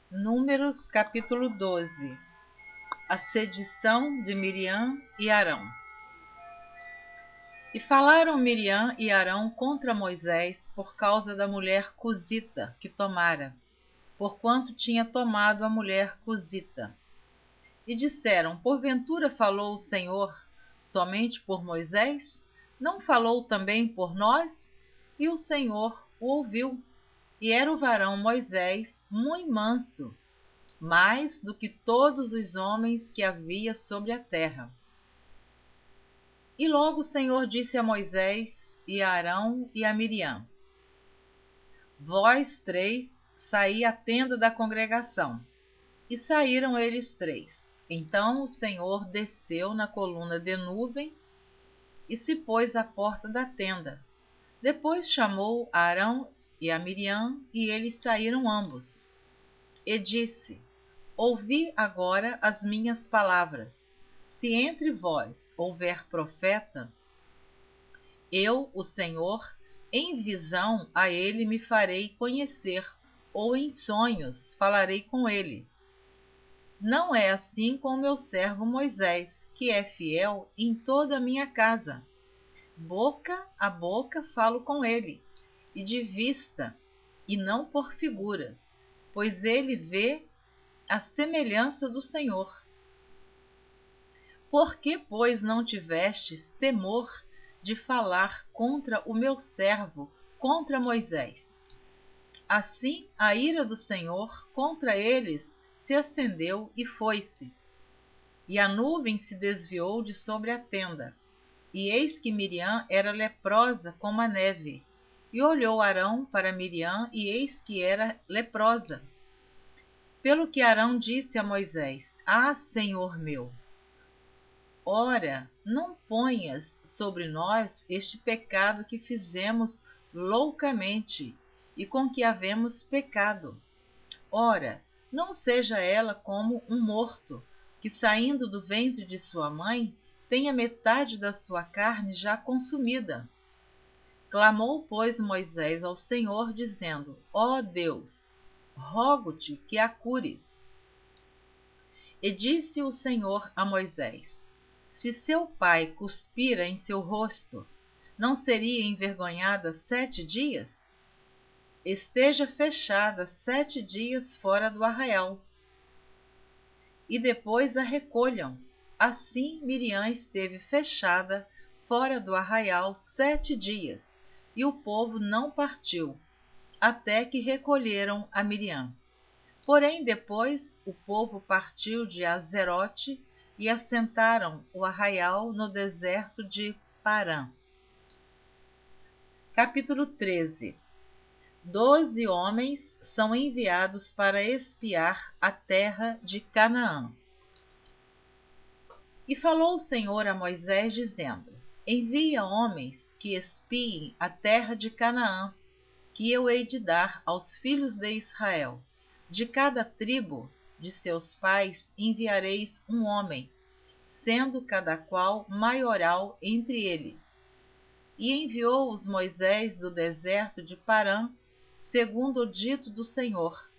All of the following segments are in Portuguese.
Números capítulo 12. A sedição de Miriam e Arão. E falaram Miriam e Arão contra Moisés por causa da mulher cusita que tomara, porquanto tinha tomado a mulher cusita. E disseram: porventura falou o Senhor somente por Moisés? Não falou também por nós? E o Senhor o ouviu. E era o varão Moisés muito manso, mais do que todos os homens que havia sobre a terra. E logo o Senhor disse a Moisés e a Arão e a Miriam: vós três saí à tenda da congregação. E saíram eles três. Então o Senhor desceu na coluna de nuvem e se pôs à porta da tenda. Depois chamou a Arão e a Miriam, e eles saíram ambos. E disse: ouvi agora as minhas palavras. Se entre vós houver profeta, eu, o Senhor, em visão a ele me farei conhecer, ou em sonhos falarei com ele. Não é assim com meu servo Moisés, que é fiel em toda a minha casa. Boca a boca falo com ele, e de vista, e não por figuras, pois ele vê a semelhança do Senhor. Por que, pois, não tivestes temor de falar contra o meu servo, contra Moisés? Assim a ira do Senhor contra eles se acendeu e foi-se. E a nuvem se desviou de sobre a tenda. E eis que Miriam era leprosa como a neve. E olhou Arão para Miriam, e eis que era leprosa. Pelo que Arão disse a Moisés: ah, Senhor meu, ora, não ponhas sobre nós este pecado que fizemos loucamente e com que havemos pecado. Ora, não seja ela como um morto, que saindo do ventre de sua mãe, tenha metade da sua carne já consumida. Clamou, pois, Moisés ao Senhor, dizendo: ó Deus, rogo-te que a cures. E disse o Senhor a Moisés: se seu pai cuspira em seu rosto, não seria envergonhada 7 dias? Esteja fechada 7 dias fora do arraial, e depois a recolham. Assim Miriam esteve fechada fora do arraial 7 dias, e o povo não partiu, até que recolheram a Miriam. Porém depois o povo partiu de Azerote e assentaram o arraial no deserto de Parã. Capítulo 13. 12 homens são enviados para espiar a terra de Canaã. E falou o Senhor a Moisés, dizendo: envia homens que espiem a terra de Canaã, que eu hei de dar aos filhos de Israel. De cada tribo de seus pais enviareis um homem, sendo cada qual maioral entre eles. E enviou-os Moisés do deserto de Parã, segundo o dito do Senhor.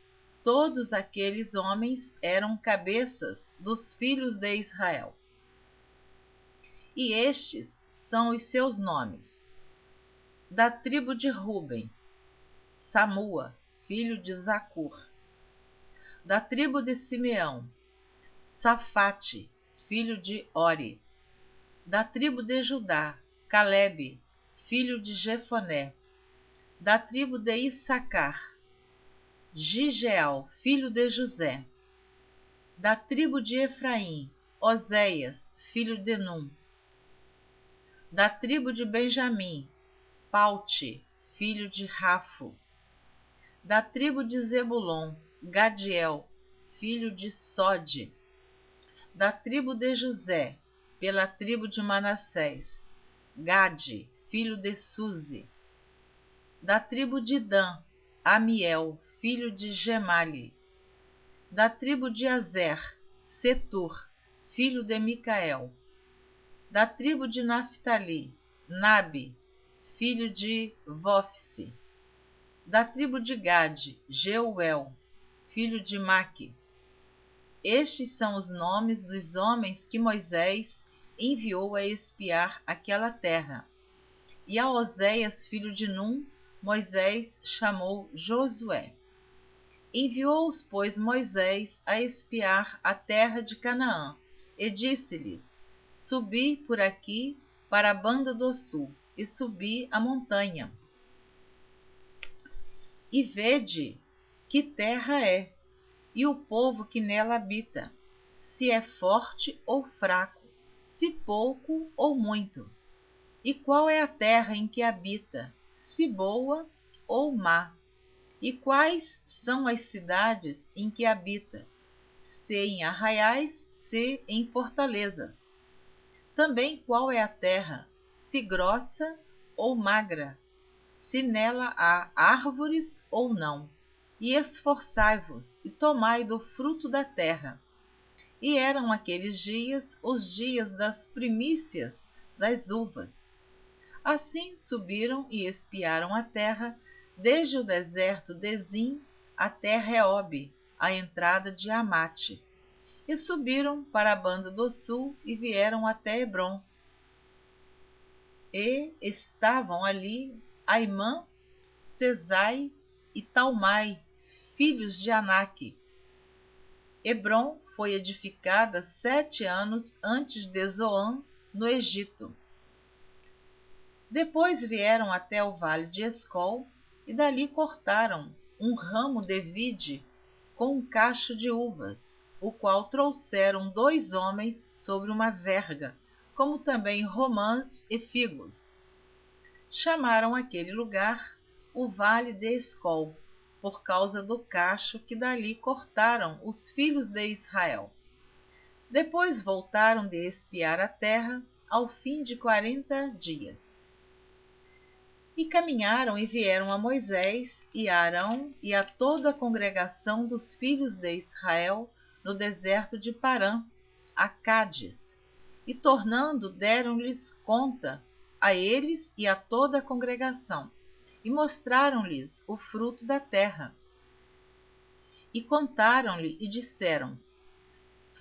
Todos aqueles homens eram cabeças dos filhos de Israel. E estes são os seus nomes: da tribo de Ruben, Samua, filho de Zacur; da tribo de Simeão, Safate, filho de Ori; da tribo de Judá, Calebe, filho de Jefoné; da tribo de Issacar, Gigeel, filho de José; da tribo de Efraim, Oséias, filho de Num; da tribo de Benjamim, Paute, filho de Rafo; da tribo de Zebulon, Gadiel, filho de Sode; da tribo de José, pela tribo de Manassés, Gade, filho de Suzi; da tribo de Dan, Amiel, filho de Gemali; da tribo de Azer, Setur, filho de Micael; da tribo de Naphtali, Nabe, filho de Vofsi; da tribo de Gade, Jeuel, filho de Maque. Estes são os nomes dos homens que Moisés enviou a espiar aquela terra. E a Oséias, filho de Num, Moisés chamou Josué. Enviou-os, pois, Moisés a espiar a terra de Canaã, e disse-lhes: Subi por aqui para a banda do sul, e subi a montanha. E vede que terra é, e o povo que nela habita, se é forte ou fraco, se pouco ou muito. E qual é a terra em que habita, se boa ou má? E quais são as cidades em que habita, se em arraiais, se em fortalezas? Também qual é a terra, se grossa ou magra, se nela há árvores ou não? E esforçai-vos e tomai do fruto da terra. E eram aqueles dias os dias das primícias das uvas. Assim subiram e espiaram a terra, desde o deserto de Zim até Reobe, a entrada de Amate. E subiram para a banda do sul e vieram até Hebrom. E estavam ali Aimã, Sesai e Talmai, filhos de Aнаque. Hebrom foi edificada 7 anos antes de Zoan, no Egito. Depois vieram até o vale de Escol, e dali cortaram um ramo de vide com um cacho de uvas, o qual trouxeram 2 homens sobre uma verga, como também romãs e figos. Chamaram aquele lugar o Vale de Escol, por causa do cacho que dali cortaram os filhos de Israel. Depois voltaram de espiar a terra, ao fim de 40 dias. E caminharam e vieram a Moisés e a Arão e a toda a congregação dos filhos de Israel no deserto de Parã, a Cádiz. E tornando, deram-lhes conta a eles e a toda a congregação, e mostraram-lhes o fruto da terra. E contaram-lhe e disseram: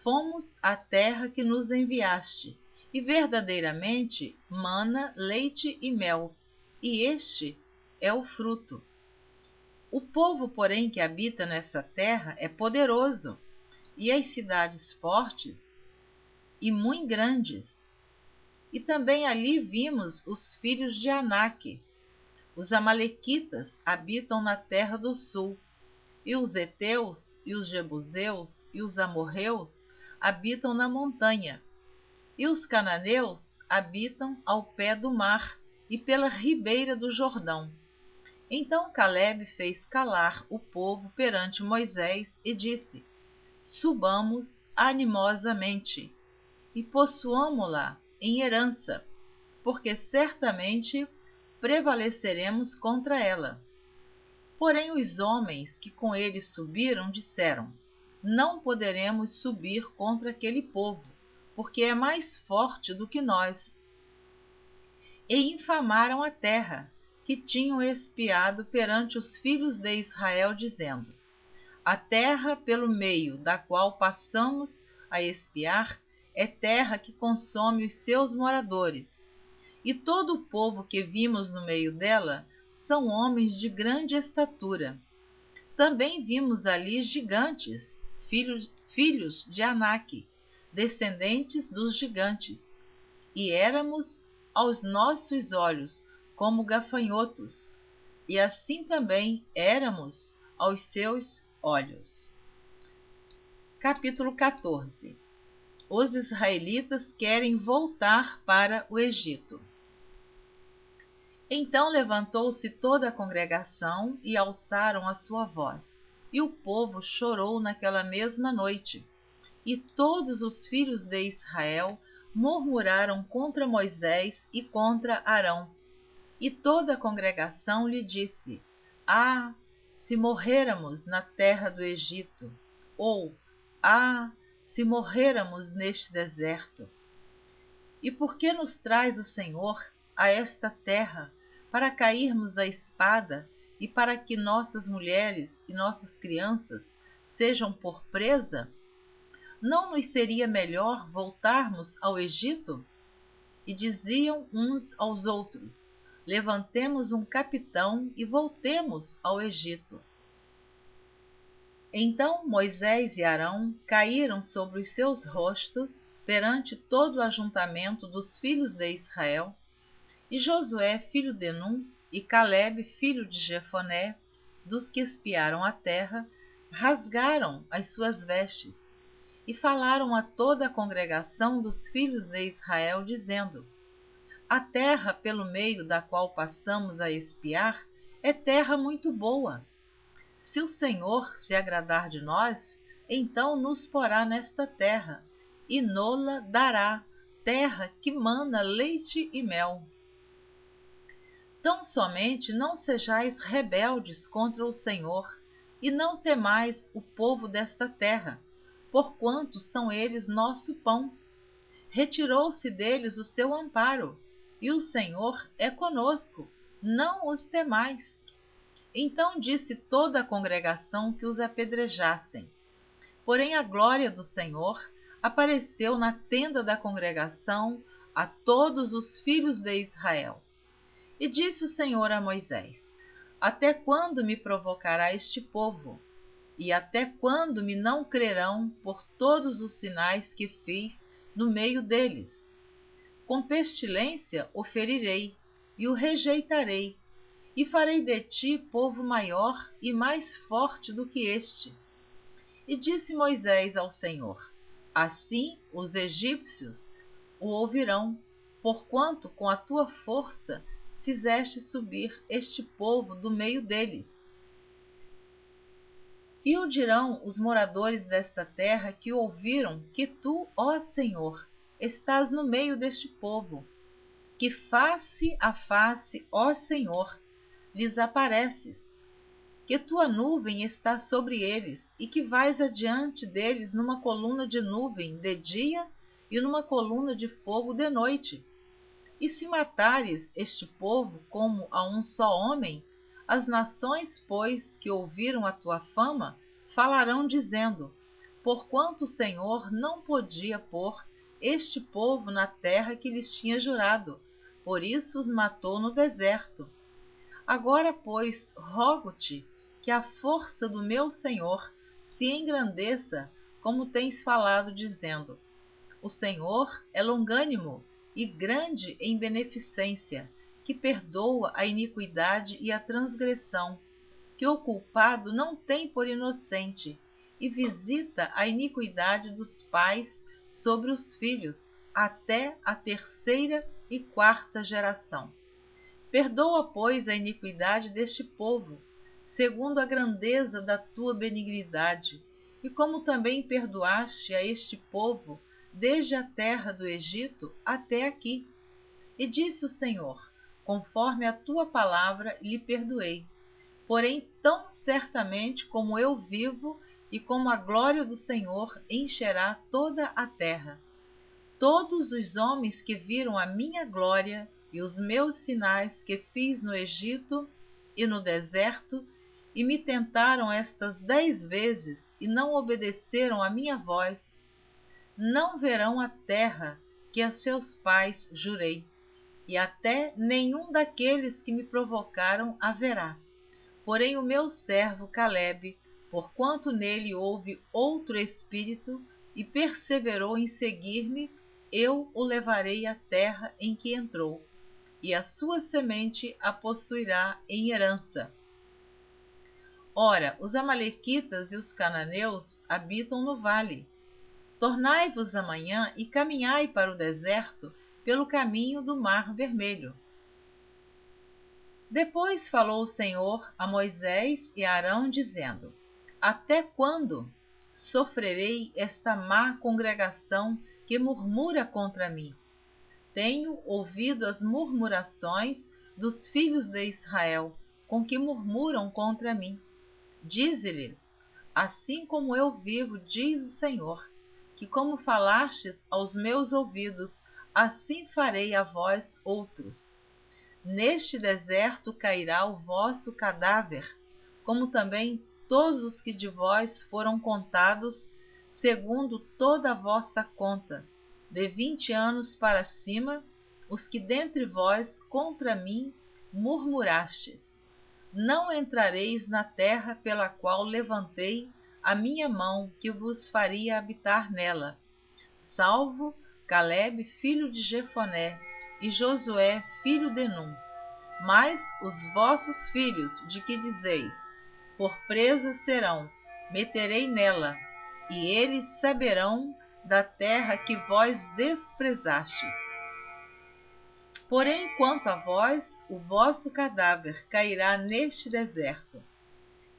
Fomos à terra que nos enviaste, e verdadeiramente mana, leite e mel, e este é o fruto. O povo, porém, que habita nessa terra é poderoso, e as cidades fortes e muito grandes. E também ali vimos os filhos de Aнаque. Os amalequitas habitam na terra do sul, e os heteus, e os jebuseus, e os amorreus habitam na montanha, e os cananeus habitam ao pé do mar e pela ribeira do Jordão. Então Calebe fez calar o povo perante Moisés e disse: Subamos animosamente e possuamo-la em herança, porque certamente prevaleceremos contra ela. Porém os homens que com ele subiram disseram: Não poderemos subir contra aquele povo, porque é mais forte do que nós. E infamaram a terra, que tinham espiado perante os filhos de Israel, dizendo: A terra pelo meio da qual passamos a espiar é terra que consome os seus moradores, e todo o povo que vimos no meio dela são homens de grande estatura. Também vimos ali gigantes, filhos de Aнаque, descendentes dos gigantes, e éramos aos nossos olhos como gafanhotos, e assim também éramos aos seus olhos. Capítulo 14. Os israelitas querem voltar para o Egito. Então levantou-se toda a congregação e alçaram a sua voz, e o povo chorou naquela mesma noite. E todos os filhos de Israel murmuraram contra Moisés e contra Arão. E toda a congregação lhe disse: Ah, se morrêramos na terra do Egito! Ou, ah, se morrêramos neste deserto! E por que nos traz o Senhor a esta terra, para cairmos à espada e para que nossas mulheres e nossas crianças sejam por presa? Não nos seria melhor voltarmos ao Egito? E diziam uns aos outros: levantemos um capitão e voltemos ao Egito. Então Moisés e Arão caíram sobre os seus rostos perante todo o ajuntamento dos filhos de Israel, e Josué, filho de Num, e Calebe, filho de Jefoné, dos que espiaram a terra, rasgaram as suas vestes e falaram a toda a congregação dos filhos de Israel, dizendo: a terra pelo meio da qual passamos a espiar é terra muito boa. Se o Senhor se agradar de nós, então nos porá nesta terra, e nola dará, terra que mana leite e mel. Tão somente não sejais rebeldes contra o Senhor, e não temais o povo desta terra, porquanto são eles nosso pão. Retirou-se deles o seu amparo, e o Senhor é conosco, não os temais. Então disse toda a congregação que os apedrejassem. Porém a glória do Senhor apareceu na tenda da congregação a todos os filhos de Israel. E disse o Senhor a Moisés: até quando me provocará este povo? E até quando me não crerão por todos os sinais que fiz no meio deles? Com pestilência o ferirei e o rejeitarei, e farei de ti povo maior e mais forte do que este. E disse Moisés ao Senhor: assim os egípcios o ouvirão, porquanto com a tua força fizeste subir este povo do meio deles. E o dirão os moradores desta terra que ouviram que tu, ó Senhor, estás no meio deste povo, que face a face, ó Senhor, lhes apareces, que tua nuvem está sobre eles, e que vais adiante deles numa coluna de nuvem de dia e numa coluna de fogo de noite. E se matares este povo como a um só homem, as nações, pois, que ouviram a tua fama, falarão dizendo: porquanto o Senhor não podia pôr este povo na terra que lhes tinha jurado, por isso os matou no deserto. Agora, pois, rogo-te que a força do meu Senhor se engrandeça, como tens falado, dizendo: o Senhor é longânimo e grande em beneficência, que perdoa a iniquidade e a transgressão, que o culpado não tem por inocente, e visita a iniquidade dos pais sobre os filhos, até a terceira e quarta geração. Perdoa, pois, a iniquidade deste povo, segundo a grandeza da tua benignidade, e como também perdoaste a este povo desde a terra do Egito até aqui. E disse o Senhor: conforme a tua palavra lhe perdoei. Porém, tão certamente como eu vivo e como a glória do Senhor encherá toda a terra, todos os homens que viram a minha glória e os meus sinais que fiz no Egito e no deserto, e me tentaram estas 10 vezes e não obedeceram à minha voz, não verão a terra que a seus pais jurei, e até nenhum daqueles que me provocaram a verá. Porém o meu servo Calebe, porquanto nele houve outro espírito, e perseverou em seguir-me, eu o levarei à terra em que entrou, e a sua semente a possuirá em herança. Ora, os amalequitas e os cananeus habitam no vale. Tornai-vos amanhã e caminhai para o deserto pelo caminho do Mar Vermelho. Depois falou o Senhor a Moisés e a Arão, dizendo: até quando sofrerei esta má congregação que murmura contra mim? Tenho ouvido as murmurações dos filhos de Israel, com que murmuram contra mim. Dize-lhes: assim como eu vivo, diz o Senhor, que como falastes aos meus ouvidos, assim farei a vós outros. Neste deserto cairá o vosso cadáver, como também todos os que de vós foram contados, segundo toda a vossa conta, de 20 anos para cima, os que dentre vós contra mim murmurastes. Não entrareis na terra pela qual levantei a minha mão, que vos faria habitar nela, salvo Calebe, filho de Jefoné, e Josué, filho de Num. Mas os vossos filhos, de que dizeis, por presas serão, meterei nela, e eles saberão da terra que vós desprezastes. Porém, quanto a vós, o vosso cadáver cairá neste deserto,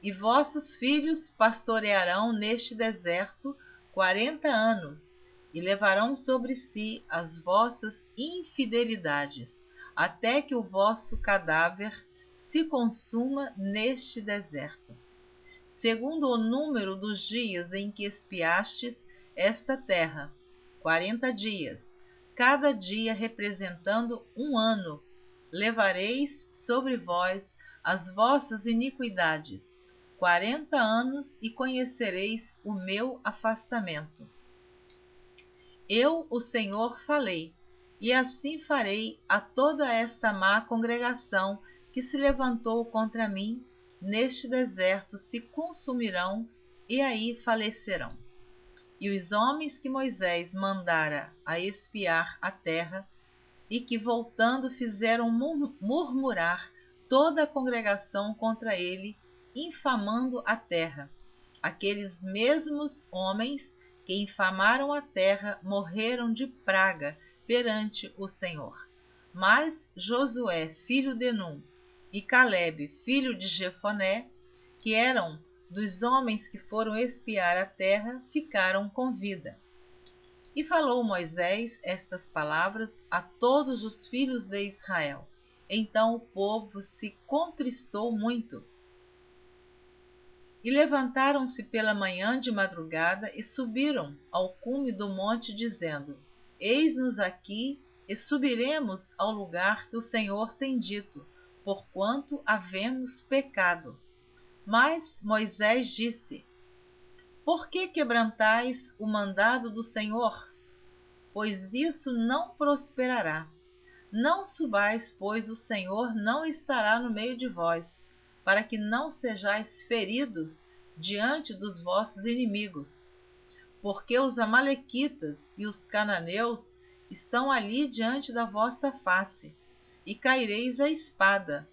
e vossos filhos pastorearão neste deserto 40 anos, e levarão sobre si as vossas infidelidades, até que o vosso cadáver se consuma neste deserto. Segundo o número dos dias em que espiastes esta terra, 40 dias, cada dia representando um ano, levareis sobre vós as vossas iniquidades, 40 anos, e conhecereis o meu afastamento. Eu, o Senhor, falei, e assim farei a toda esta má congregação que se levantou contra mim. Neste deserto se consumirão e aí falecerão. E os homens que Moisés mandara a espiar a terra, e que voltando fizeram murmurar toda a congregação contra ele, infamando a terra, aqueles mesmos homens que infamaram a terra morreram de praga perante o Senhor. Mas Josué, filho de Num, e Calebe, filho de Jefoné, que eram dos homens que foram espiar a terra, ficaram com vida. E falou Moisés estas palavras a todos os filhos de Israel. Então o povo se contristou muito. E levantaram-se pela manhã de madrugada e subiram ao cume do monte, dizendo: Eis-nos aqui, e subiremos ao lugar que o Senhor tem dito, porquanto havemos pecado. Mas Moisés disse: Por que quebrantais o mandado do Senhor? Pois isso não prosperará. Não subais, pois o Senhor não estará no meio de vós, para que não sejais feridos diante dos vossos inimigos. Porque os amalequitas e os cananeus estão ali diante da vossa face, e caireis à espada.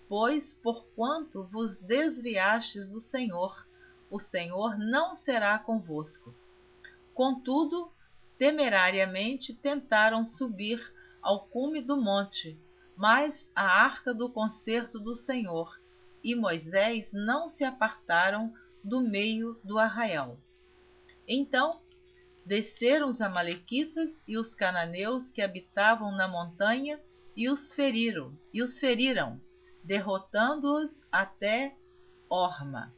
Pois, porquanto vos desviastes do Senhor, o Senhor não será convosco. Contudo, temerariamente tentaram subir ao cume do monte, mas a arca do concerto do Senhor e Moisés não se apartaram do meio do arraial. Então desceram os amalequitas e os cananeus que habitavam na montanha e os feriram, derrotando-os até Horma.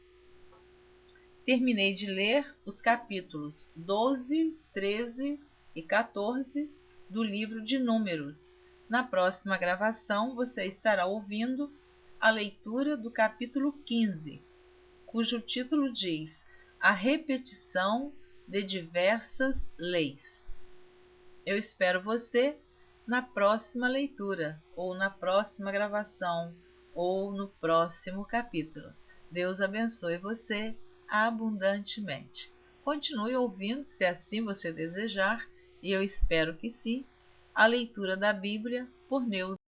Terminei de ler os capítulos 12, 13 e 14 do livro de Números. Na próxima gravação você estará ouvindo a leitura do capítulo 15, cujo título diz A repetição de diversas leis. Eu espero você na próxima leitura, ou na próxima gravação, ou no próximo capítulo. Deus abençoe você abundantemente. Continue ouvindo, se assim você desejar, e eu espero que sim, a leitura da Bíblia por Neuza.